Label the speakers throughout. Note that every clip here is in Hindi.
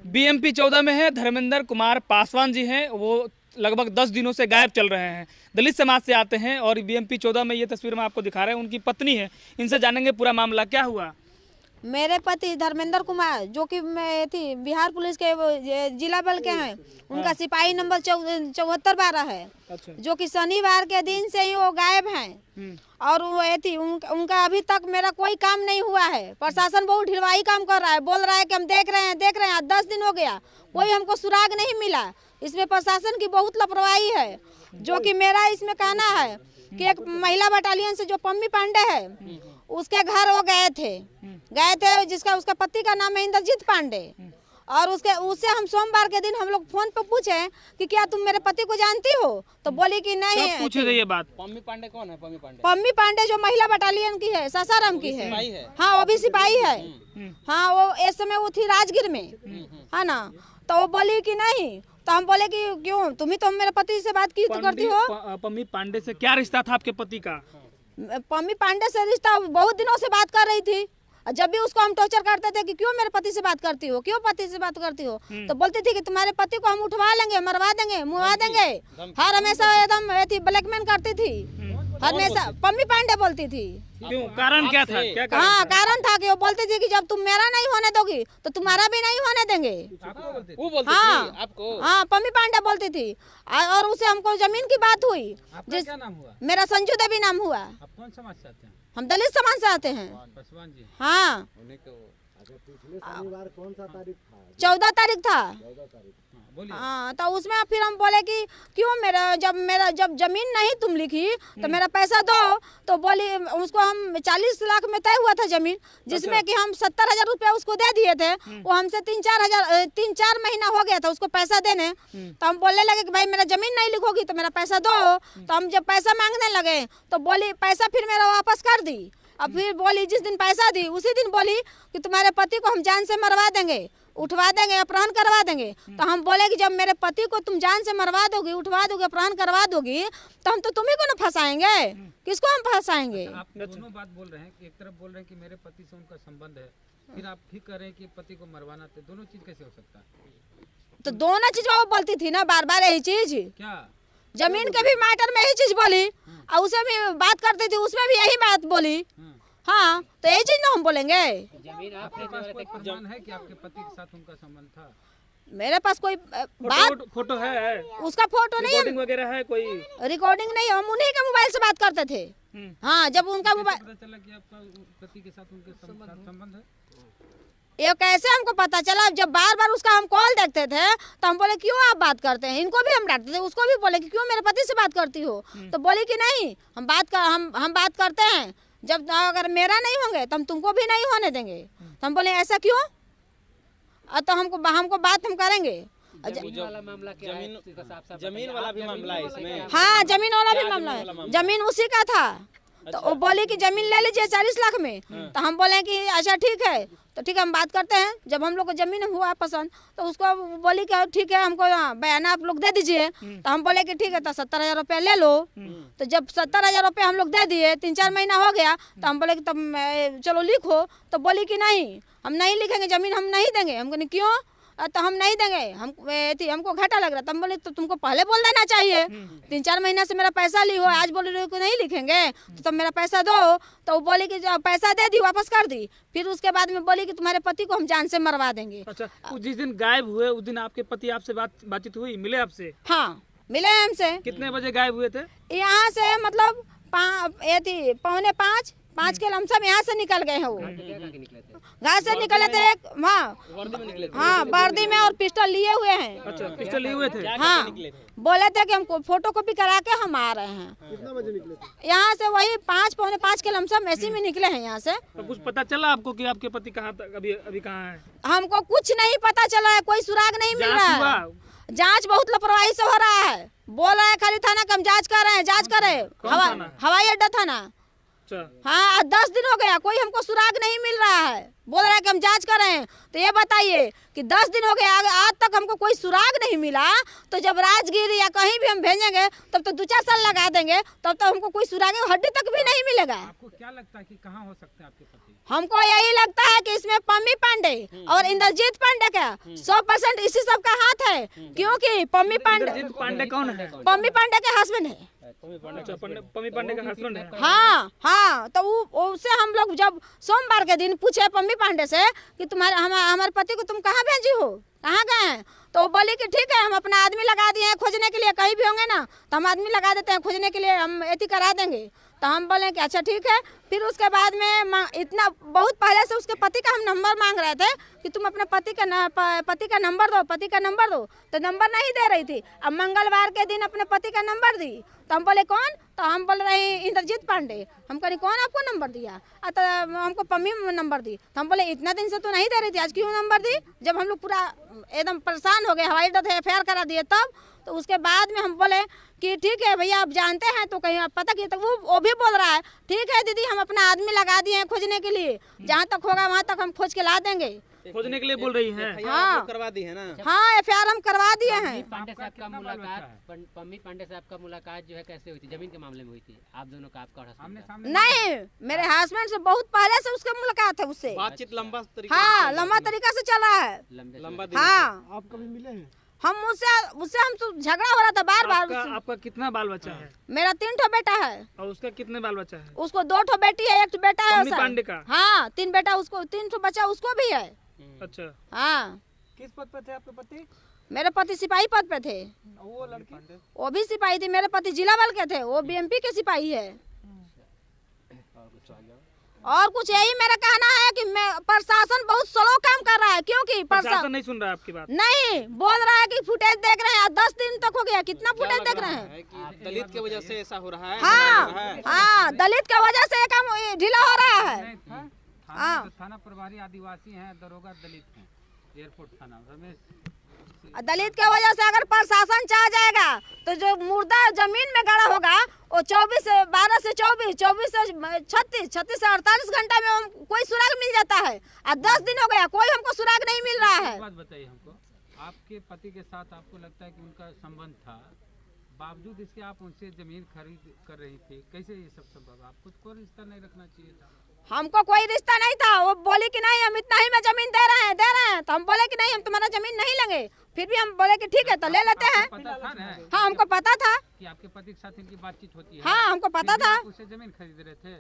Speaker 1: बीएमपी 14 में है धर्मेंद्र कुमार पासवान जी हैं, वो लगभग 10 दिनों से गायब चल रहे हैं। दलित समाज से आते हैं और बीएमपी 14 में ये तस्वीर में आपको दिखा रहे हैं, उनकी पत्नी है। इनसे जानेंगे पूरा मामला क्या हुआ।
Speaker 2: मेरे पति धर्मेंद्र कुमार जो कि मैं थी बिहार पुलिस के जिला बल के हैं, उनका सिपाही नंबर 7412 है।
Speaker 1: अच्छा।
Speaker 2: जो कि शनिवार के दिन से ही वो गायब हैं और वो थी उनका अभी तक मेरा कोई काम नहीं हुआ है। प्रशासन बहुत ढिलवाई काम कर रहा है, बोल रहा है कि हम देख रहे हैं 10 दिन हो गया, कोई हमको सुराग नहीं मिला। इसमें प्रशासन की बहुत लापरवाही है। जो कि मेरा इसमें कहना है कि एक महिला बटालियन से जो पम्मी पांडे है, उसके घर वो गए थे जिसका उसका पति का नाम है इंद्रजीत पांडे। और उससे हम सोमवार के दिन हम लोग फोन पे पूछे कि क्या तुम मेरे पति को जानती हो, तो बोली कि नहीं।
Speaker 1: पूछे थे ये बात।
Speaker 3: पम्मी पांडे कौन है?
Speaker 2: पम्मी पांडे जो महिला बटालियन की है, सासाराम की है। हाँ, वो भी सिपाही है। हाँ, वो इस समय वो थी राजगीर में, है ना। तो वो बोली कि नहीं, तो हम बोले कि क्यों, तुम ही तो मेरे पति से बात की करती हो।
Speaker 1: पम्मी पांडे से क्या रिश्ता था आपके पति का?
Speaker 2: पम्मी पांडे से रिश्ता बहुत दिनों से बात कर रही थी। जब भी उसको हम टॉर्चर करते थे कि क्यों मेरे पति से बात करती हो, क्यों पति से बात करती हो, तो बोलती थी कि तुम्हारे पति को हम उठवा लेंगे, मरवा देंगे, मुआ देंगे। हर हमेशा एकदम ब्लैकमेल करती थी, हमेशा पम्मी पांडे बोलती थी।
Speaker 1: क्यों, कारण क्या था? क्या कारण?
Speaker 2: हाँ, कारण था कि वो बोलती थी कि जब तुम मेरा नहीं होने दोगी तो तुम्हारा भी नहीं होने देंगे।
Speaker 3: वो बोलती
Speaker 2: हाँ,
Speaker 3: थी आपको?
Speaker 2: हाँ, पम्मी पांडे बोलती थी। और उसे हमको जमीन की बात हुई।
Speaker 4: आपका क्या नाम हुआ?
Speaker 2: मेरा संजू देवी नाम हुआ।
Speaker 4: आप कौन समाज से आते हैं?
Speaker 2: हम दलित समाज से आते हैं।
Speaker 4: पासवान जी।
Speaker 2: हाँ,
Speaker 5: शनिवार कौन सा तारीख था?
Speaker 2: 14 तारीख था।
Speaker 5: 14 तारीख।
Speaker 4: बोलिए।
Speaker 2: हाँ, तो उसमें फिर हम बोले कि क्यों मेरा जब जमीन नहीं तुम लिखी तो मेरा पैसा दो। तो बोली उसको हम 40 लाख में तय हुआ था जमीन, जिसमें कि हम 70,000 रुपया उसको दे दिए थे। वो हमसे 3-4 महीना हो गया था उसको पैसा देने। तो हम बोलने लगे कि भाई मेरा जमीन नहीं लिखोगी तो मेरा पैसा दो। तो हम जब पैसा मांगने लगे तो बोली पैसा फिर मेरा वापस कर दी। अब फिर बोली जिस दिन पैसा दी उसी दिन बोली कि तुम्हारे पति को हम जान से मरवा देंगे, उठवा देंगे, अपहरण करवा देंगे। तो हम बोले कि जब मेरे पति को तुम जान से मरवा दोगी, उठवा दोगे, अपहरण करवा दोगी, तो हम तो तुम्ही को ना फंसाएंगे। किसको हम फंसाएंगे?
Speaker 4: आप दोनों बात बोल रहे हैं कि एक तरफ बोल रहे हैं कि मेरे पति से उनका संबंध है, फिर आप फिर कह रहे हैं कि पति को मरवाना थे। दोनों चीज कैसे हो सकता है?
Speaker 2: तो दोनों चीज वो बोलती थी ना, बार बार यही चीज।
Speaker 4: क्या
Speaker 2: जमीन के भी मैटर में यही चीज बोली और उसे भी बात करती थी, उसमें भी यही बात बोली। हाँ, तो यही चीज ना हम बोलेंगे।
Speaker 4: जमीन आपके पास कोई प्रमाण है कि आपके पति के साथ उनका संबंध था?
Speaker 2: मेरे पास कोई बात
Speaker 1: फोटो है?
Speaker 2: उसका फोटो नहीं है,
Speaker 1: रिकॉर्डिंग वगैरह है? कोई
Speaker 2: रिकॉर्डिंग नहीं, हम उन्हीं के मोबाइल से बात करते थे। हाँ, जब उनका मोबाइल
Speaker 4: पता चला कि आपका पति के साथ उनके संबंध है?
Speaker 2: ये कैसे हमको पता चला? जब बार बार उसका हम कॉल देखते थे तो हम बोले क्यों आप बात करते हैं। इनको भी हम डांटते थे, उसको भी बोले कि क्यों मेरे पति से बात करती हो। तो बोली कि नहीं, हम बात करते हैं, जब अगर मेरा नहीं होंगे तो हम तुमको भी नहीं होने देंगे। तो हम बोले ऐसा क्यों? तो हमको बात हम करेंगे।
Speaker 3: जमीन वाला मामला क्या है? जमीन वाला भी मामला है इसमें?
Speaker 2: हाँ, जमीन वाला भी मामला है। जमीन उसी का था। तो वो बोली कि जमीन ले लीजिए 40 लाख में। तो हम बोले कि अच्छा ठीक है, तो ठीक है हम बात करते हैं। जब हम लोग को जमीन हुआ पसंद तो उसको बोली कि ठीक है हमको बयान आप लोग दे दीजिए। तो हम बोले कि ठीक है, तो 70,000 रुपया ले लो। तो जब 70,000 रुपया हम लोग दे दिए, 3-4 महीना हो गया, तो हम बोले कि तब चलो लिखो। तो बोली कि नहीं, हम नहीं लिखेंगे, जमीन हम नहीं देंगे। हम कहने क्यों? तो हम नहीं देंगे, हमको घाटा लग रहा था। हम बोले तो तुमको पहले बोल देना चाहिए। 3-4 महीना से मेरा पैसा ली हो, आज बोल रहे हो कि नहीं लिखेंगे तो तुम मेरा पैसा दो। तो वो बोली कि पैसा दे दी, वापस कर दी। फिर उसके बाद में बोली कि तुम्हारे पति को हम जान से मरवा देंगे।
Speaker 1: अच्छा, जिस दिन गायब हुए उस दिन आपके पति आपसे बातचीत हुई, मिले आपसे?
Speaker 2: हाँ, मिले हमसे।
Speaker 1: कितने बजे गायब हुए थे?
Speaker 2: यहाँ से मतलब 4:45 के लमसम यहाँ से निकल गए हैं। वो घर से निकले थे, हाँ वर्दी में और पिस्टल लिए हुए हैं।
Speaker 1: अच्छा, पिस्टल लिए हुए थे?
Speaker 2: हाँ, बोले थे कि हमको फोटो कॉपी करा के हम आ रहे हैं।
Speaker 5: कितना बजे निकले थे?
Speaker 2: यहाँ से वही 5-5:45 के लमसम ऐसी में निकले हैं यहाँ से।
Speaker 1: तो कुछ पता चला आपको कि आपके पति कहाँ तक अभी कहाँ है?
Speaker 2: हमको कुछ नहीं पता चला है, कोई सुराग नहीं मिल रहा है। जांच बहुत लापरवाही से हो रहा है। बोल रहा है खाली थाना का हम जांच कर रहे हैं, जांच करें। हवाई अड्डा थाना। हाँ, 10 दिन हो गया, कोई हमको सुराग नहीं मिल रहा है। बोल रहा है कि हम जांच कर रहे हैं। तो ये बताइए कि 10 दिन हो गया, आज तक हमको कोई सुराग नहीं मिला। तो जब राजगीर या कहीं भी हम भेजेंगे तब तो 2-4 साल लगा देंगे, तब तो हमको कोई सुराग हड्डी तक भी नहीं मिलेगा।
Speaker 4: आपको क्या लगता है कि कहाँ हो सकते हैं आपके पति?
Speaker 2: हमको यही लगता है कि इसमें पम्मी पांडे और इंद्रजीत पांडे का 100% इसी सब का हाथ है, क्योंकि पम्मी पांडे
Speaker 1: कौन है?
Speaker 2: पम्मी पांडे के हस्बैंड है।
Speaker 1: पम्मी पांडे का हस्बैंड है।
Speaker 2: हाँ हाँ, तो उससे हम लोग जब सोमवार के दिन पूछे पम्मी पांडे से कि हमारे पति को तुम कहाँ भेजी हो, कहाँ गए हैं, तो वो बोली कि ठीक है हम अपना आदमी लगा दिए हैं खोजने के लिए, कहीं भी होंगे ना तो हम आदमी लगा देते हैं खोजने के लिए, हम एथी करा देंगे। तो हम बोले कि अच्छा ठीक है। फिर उसके बाद में इतना बहुत पहले से उसके पति का हम नंबर मांग रहे थे कि तुम अपने पति का नंबर दो, पति का नंबर दो, तो नंबर नहीं दे रही थी। अब मंगलवार के दिन अपने पति का नंबर दी, तो हम बोले कौन, तो हम बोल रहे हैं इंद्रजीत पांडे। हम कहे कौन आपको नंबर दिया, तो हमको पम्मी नंबर दी। तो हम बोले इतना दिन से तो नहीं दे रही थी, आज क्यों नंबर दी। जब हम लोग पूरा एकदम परेशान हो गए, हवाई अड्डा FIR करा दिए तब। तो उसके बाद में हम बोले कि ठीक है भैया आप जानते हैं तो कहीं आप पता किए, तो वो भी बोल रहा है ठीक है दीदी हम अपना आदमी लगा दिए हैं खोजने के लिए, जहाँ तक होगा वहाँ तक हम खोज के ला देंगे।
Speaker 1: खोजने के लिए बोल रही है।
Speaker 2: हाँ
Speaker 3: करवा दी है ना।
Speaker 2: हाँ FIR हम करवा दिए हैं।
Speaker 3: पम्मी पांडे से आपका मुलाकात जो है कैसे हुई थी? जमीन के मामले में हुई थी आप दोनों का? आपका
Speaker 2: नहीं, मेरे हस्बैंड से बहुत पहले से उसका मुलाकात है उससे।
Speaker 3: बातचीत लंबा तरीका?
Speaker 2: हाँ लंबा तरीका से चल रहा है।
Speaker 3: लंबा
Speaker 2: हाँ
Speaker 5: आप कभी मिले हैं?
Speaker 2: हम उससे हम तो झगड़ा हो रहा था बार बार।
Speaker 1: आपका कितना बाल बच्चा है?
Speaker 2: मेरा 3 ठो बेटा है।
Speaker 1: और उसका कितने बाल बच्चा है?
Speaker 2: उसको 2 ठो बेटी है, 1 बेटा है।
Speaker 1: पम्मी पांडे का?
Speaker 2: हाँ 3 बेटा उसको, 3 ठो बच्चा उसको भी है।
Speaker 1: अच्छा।
Speaker 2: हाँ।
Speaker 4: किस पद पर थे आपके पति?
Speaker 2: मेरे पति सिपाही पद पे थे।
Speaker 4: वो लड़की?
Speaker 2: वो भी सिपाही थी। मेरे पति जिला बल के थे, वो BMP के सिपाही है। और कुछ यही मेरा कहना है कि प्रशासन बहुत स्लो काम कर रहा है, क्योंकि
Speaker 1: प्रशासन नहीं सुन रहा है आपकी बात।
Speaker 2: नहीं बोल रहा है कि फुटेज देख रहे हैं। 10 दिन तक हो गया, कितना फुटेज देख रहे हैं।
Speaker 3: दलित की वजह से ऐसा हो रहा है?
Speaker 2: हाँ हाँ, दलित की वजह से काम ढीला हो रहा है।
Speaker 4: थाना प्रभारी आदिवासी हैं, दरोगा दलित हैं, एयरपोर्ट थाना रमेश।
Speaker 2: दलित की वजह से अगर प्रशासन चाह जाएगा तो जो मुर्दा जमीन में गड़ा होगा वो 12 से 24, 24 से 36, 36 से 48 घंटा में कोई सुराग मिल जाता है। और 10 दिन हो गया कोई हमको सुराग नहीं मिल रहा है।
Speaker 4: बात बताइए हमको, आपके पति के साथ आपको लगता है कि उनका संबंध था, बावजूद इसके आप उनसे जमीन खरीद कर रही थी, कैसे ये सब संभव? आपको कोई रिश्ता नहीं रखना चाहिए था?
Speaker 2: हमको कोई रिश्ता नहीं था। वो बोले कि नहीं हम इतना ही में जमीन दे रहे हैं। तो हम बोले कि नहीं हम तुम्हारा जमीन नहीं लेंगे। फिर भी हम बोले कि ठीक है तो ले लेते हैं।
Speaker 4: पता था ना?
Speaker 2: हाँ हमको पता था
Speaker 4: कि आपके पति के साथ इनकी बातचीत होती है।
Speaker 2: हाँ हमको पता था।
Speaker 4: उससे जमीन खरीद रहे थे?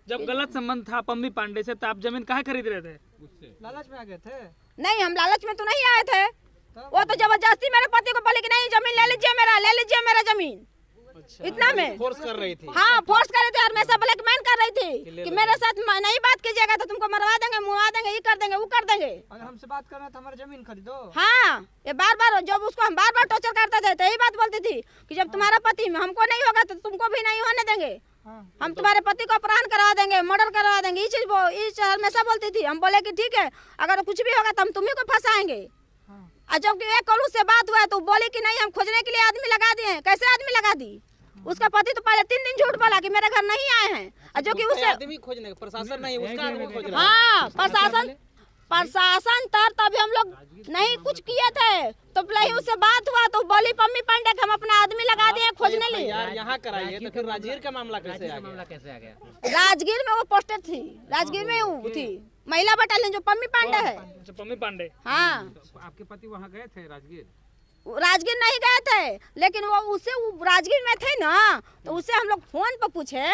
Speaker 1: जब गलत संबंध था पम्मी पांडे से तो आप जमीन कहाँ खरीद रहे थे?
Speaker 4: उससे
Speaker 6: लालच में आ गए थे?
Speaker 2: नहीं हम लालच में तो नहीं आए थे। वो तो जबरदस्ती मेरे पति को बोले कि नहीं जमीन ले लीजिए मेरा जमीन। इतना में
Speaker 3: फोर्स कर रही थी?
Speaker 2: हाँ फोर्स कर रही थी और मैं सब ब्लैकमेल कर रही थी कि मेरे साथ नहीं बात कीजिएगा तो तुमको मरवा देंगे, मुआ देंगे, ये कर देंगे, वो कर देंगे।
Speaker 6: अगर हमसे बात करना तो हमारी जमीन खरीदो।
Speaker 2: हाँ ये बार जब उसको हम बार टॉर्चर करते थे तो यही बात बोलती थी कि जब तुम्हारा पति में हमको नहीं होगा तो तुमको भी नहीं होने देंगे। हम तुम्हारे पति को अपहरण करवा देंगे, मर्डर करवा देंगे, ये चीज हमेशा बोलती थी। हम बोले कि ठीक है अगर कुछ भी होगा तो हम तुम्ही को फंसाएंगे। और जब एक कॉल से बात हुआ तो बोले कि नहीं हम खोजने के लिए आदमी लगा दिए हैं। कैसे आदमी लगा दी? उसका पति तो पहले 3 दिन झूठ बोला कि मेरे घर नहीं आए हैं, और जो कि उसे
Speaker 3: आदमी खोजने, प्रशासन नहीं उसका आदमी खोज रहा है।
Speaker 2: हाँ प्रशासन तभी हम लोग नहीं कुछ किए थे। तो नहीं उससे बात हुआ तो बोली पम्मी पांडे हम अपना आदमी लगा दिए खोजने लिए।
Speaker 3: यहाँ कराइए तो फिर राजगीर का मामला कैसे आ गया?
Speaker 2: राजगीर में वो पोस्टेड थी, राजगीर में वो थी महिला बटालियन जो पम्मी पांडे है।
Speaker 1: पम्मी पांडे?
Speaker 2: हाँ
Speaker 4: आपके पति वहाँ गए थे राजगीर?
Speaker 2: राजगीर नहीं गए थे, लेकिन वो राजगीर में थे ना, तो उससे हम लोग फोन पर पूछे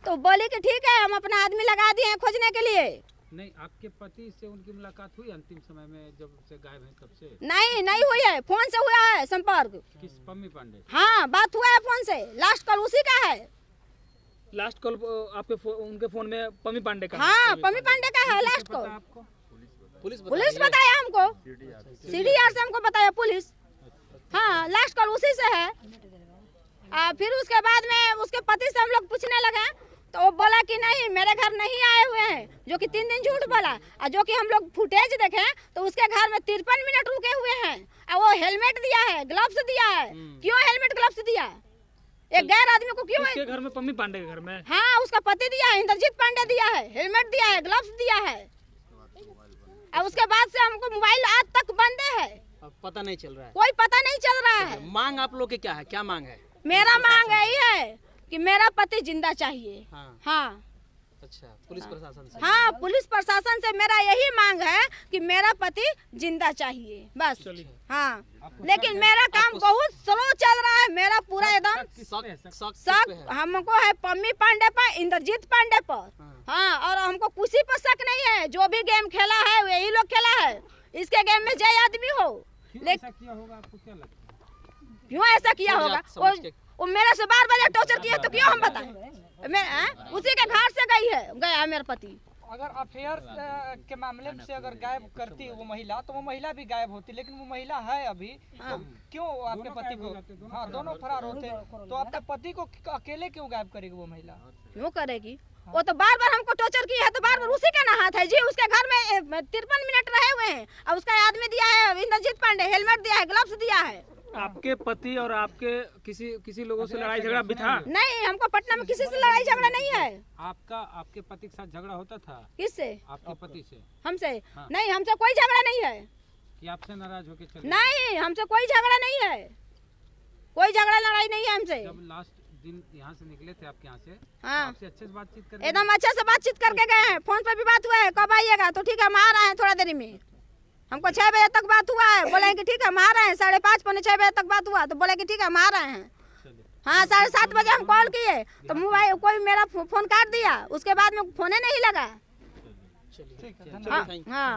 Speaker 2: तो बोले कि ठीक है हम अपना आदमी लगा दिए हैं खोजने के लिए।
Speaker 4: नहीं आपके पति से उनकी मुलाकात हुई अंतिम समय में जब से गायब हैं तब से?
Speaker 2: नहीं हुई है, फोन से हुआ है संपर्क।
Speaker 4: किस पम्मी पांडे?
Speaker 2: हाँ बात हुआ है फोन से, लास्ट कॉल उसी का है।
Speaker 1: लास्ट कॉल आपके उनके फोन में पम्मी पांडे का?
Speaker 2: हाँ पम्मी पांडे का है लास्ट कॉल।
Speaker 4: आपको
Speaker 2: पुलिस बताया हमको, CDR से हमको बताया पुलिस। हाँ लास्ट कॉल उसी से है। फिर उसके बाद में उसके पति से हम लोग पूछने लगे तो वो बोला कि नहीं मेरे घर नहीं आए हुए हैं, जो कि 3 दिन झूठ बोला। और जो कि हम लोग फुटेज देखे तो उसके घर में 53 मिनट रुके हुए हैं और वो हेलमेट दिया है, ग्लव्स दिया है। क्यों हेलमेट ग्लव्स दिया? एक गैर आदमी को क्यों?
Speaker 1: उसके घर में पम्मी पांडे के घर में?
Speaker 2: हाँ उसका पति दिया है, इंद्रजीत पांडे दिया है, हेलमेट दिया है, ग्लव्स दिया है। और उसके बाद से हमको मोबाइल आज तक बंद है,
Speaker 3: पता नहीं चल रहा है,
Speaker 2: कोई पता नहीं चल रहा है।
Speaker 3: मांग आप लोग की क्या है? क्या मांग है?
Speaker 2: मेरा मांग यही है कि मेरा पति जिंदा चाहिए।
Speaker 3: हाँ।
Speaker 2: हाँ
Speaker 3: अच्छा, पुलिस प्रशासन से?
Speaker 2: हाँ, पुलिस प्रशासन से मेरा यही मांग है कि मेरा पति जिंदा चाहिए बस। हाँ, लेकिन मेरा काम बहुत स्लो चल रहा है, मेरा पूरा एकदम शक हमको है पम्मी पांडे पर, इंद्रजीत पांडे पर। हाँ, और हमको किसी पर शक नहीं है, जो भी गेम खेला है वही लोग खेला है, इसके गेम में जय आदमी हो।
Speaker 4: ऐसा किया होगा, आपको क्या लगता है?
Speaker 2: क्यों ऐसा किया होगा? वो मेरे से बार बार टॉर्चर किया तो क्यों हम बताएं? मैं उसी के घर से गया है मेरा पति।
Speaker 6: अगर अफेयर के मामले से अगर गायब करती वो महिला, तो वो महिला भी गायब होती, लेकिन वो महिला है अभी। तो क्यों आपके पति को, हाँ दोनों फरार होते, तो आपके पति को अकेले क्यों गायब करेगी वो महिला?
Speaker 2: क्यों करेगी? वो तो बार बार हमको टॉर्चर किया है, तो बार बार उसी का ना हाथ है जी। उसके घर में 53 मिनट रहे हुए हैं, और उसका आदमी दिया है इंद्रजीत पांडे, हेलमेट दिया है, ग्लव्स दिया है।
Speaker 1: आपके पति और आपके किसी लोगों से लड़ाई झगड़ा भी था?
Speaker 2: नहीं, हमको पटना में किसी से लड़ाई झगड़ा नहीं है।
Speaker 4: आपके पति के साथ झगड़ा होता था?
Speaker 2: किससे?
Speaker 4: आपके पति से?
Speaker 2: हमसे? नहीं, हमसे कोई झगड़ा नहीं है।
Speaker 4: कि आपसे नाराज होके चले?
Speaker 2: नहीं, हमसे कोई झगड़ा नहीं है, कोई झगड़ा लड़ाई नहीं है हमसे।
Speaker 4: जब लास्ट दिन यहाँ से निकले थे आपके यहाँ से,
Speaker 2: हाँ,
Speaker 4: आपसे अच्छे से बातचीत कर?
Speaker 2: एकदम अच्छे से बातचीत करके गए हैं, फोन पर भी बात हुआ है, कब आइएगा? तो ठीक है हम आ रहे हैं थोड़ा देरी में। हमको 6 बजे तक बात हुआ है, बोले कि ठीक है हम आ रहे हैं। 5:30 पौने 6 बजे तक बात हुआ, तो बोले कि ठीक है हम आ रहे हैं। हाँ, 7:30 बजे हम कॉल किए तो मोबाइल कोई मेरा फोन काट दिया, उसके बाद में फोने नहीं लगा। हाँ,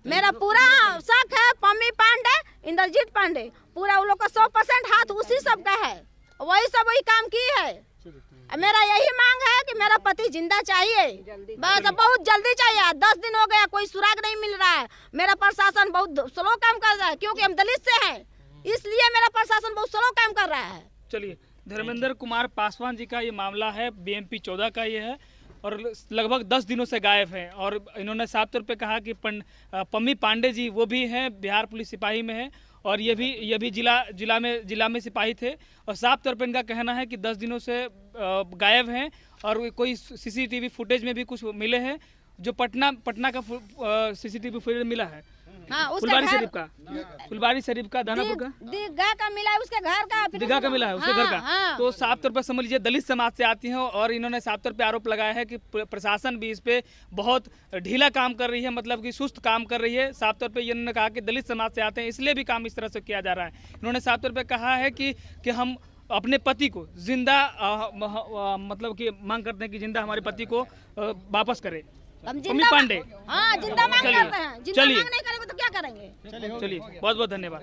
Speaker 2: मेरा पूरा शक है पम्मी पांडे, इंद्रजीत पांडे, पूरा उन लोग का 100% हाथ उसी सब का है, वही सब वही काम की है। मेरा यही मांग है कि मेरा पति जिंदा चाहिए बस, बहुत जल्दी चाहिए। 10 दिन हो गया, कोई सुराग नहीं मिल रहा है। मेरा प्रशासन बहुत स्लो काम कर रहा है, क्योंकि हम दलित से हैं, इसलिए मेरा प्रशासन बहुत स्लो काम कर रहा है।
Speaker 1: चलिए, धर्मेंद्र कुमार पासवान जी का ये मामला है, BMP 14 का ये है, और लगभग 10 दिनों से गायब हैं। और इन्होंने साफ तौर पे कहा कि पम्मी पांडे जी वो भी हैं, बिहार पुलिस सिपाही में है, और ये भी जिला में सिपाही थे। और साफ तौर पे इनका कहना है कि 10 दिनों से गायब हैं, और कोई CCTV फुटेज में भी कुछ मिले हैं, जो पटना का CCTV फुटेज मिला है।
Speaker 2: हाँ,
Speaker 1: फुलबारी शरीफ का दानापुर का
Speaker 2: दीघा का मिला है, उसके घर का,
Speaker 1: दीघा का मिला है, उसके घर का।
Speaker 2: हाँ।
Speaker 1: तो साफ तौर पर समझ लीजिए दलित समाज से आती हैं, और इन्होंने साफ तौर पे आरोप लगाया है कि प्रशासन भी इस पे बहुत ढीला काम कर रही है, मतलब कि सुस्त काम कर रही है। साफ तौर पे इन्होंने कहा कि दलित समाज से आते हैं, इसलिए भी काम इस तरह से किया जा रहा है। इन्होंने साफ तौर पर कहा है कि हम अपने पति को जिंदा मतलब कि मांग करते हैं कि जिंदा हमारे पति को वापस करें। पम्मी पांडे,
Speaker 2: हाँ, जिंदा मांग करते हैं। जिंदा मांग नहीं करेंगे तो क्या करेंगे?
Speaker 1: चलिए, बहुत बहुत धन्यवाद।